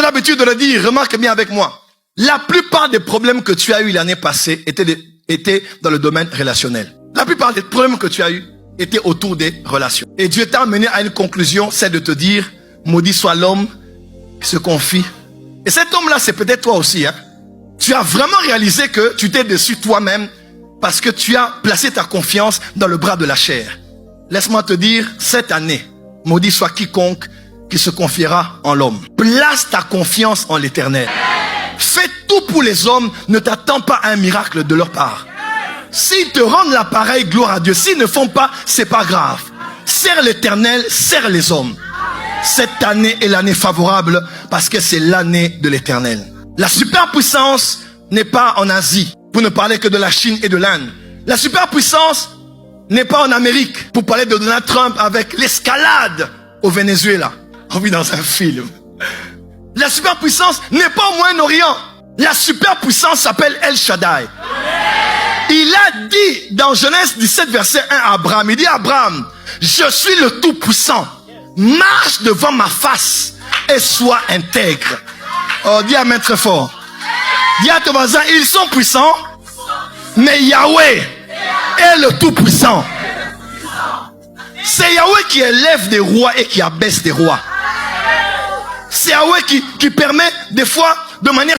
l'habitude de le dire, remarque bien avec moi. La plupart des problèmes que tu as eu l'année passée étaient dans le domaine relationnel. La plupart des problèmes que tu as eu étaient autour des relations. Et Dieu t'a amené à une conclusion, c'est de te dire, maudit soit l'homme qui se confie. Et cet homme-là, c'est peut-être toi aussi. Hein? Tu as vraiment réalisé que tu t'es déçu toi-même parce que tu as placé ta confiance dans le bras de la chair. Laisse-moi te dire, cette année, maudit soit quiconque qui se confiera en l'homme. Place ta confiance en l'Éternel. Fais tout pour les hommes, ne t'attends pas à un miracle de leur part. S'ils te rendent l'appareil, gloire à Dieu. S'ils ne font pas, c'est pas grave. Sers l'Éternel, sers les hommes. Cette année est l'année favorable parce que c'est l'année de l'Éternel. La superpuissance n'est pas en Asie, pour ne parler que de la Chine et de l'Inde. La superpuissance n'est pas en Amérique, pour parler de Donald Trump avec l'escalade au Venezuela. On vit dans un film. La superpuissance n'est pas au Moyen-Orient. La superpuissance s'appelle El Shaddai. Il a dit dans Genèse 17 verset 1 à Abraham, il dit Abraham, je suis le Tout-Puissant. Marche devant ma face et sois intègre. Oh, dis amen très fort. Dis à ton voisin, ils sont puissants, mais Yahweh est le Tout-Puissant. C'est Yahweh qui élève des rois et qui abaisse des rois. C'est Yahweh qui permet des fois de manière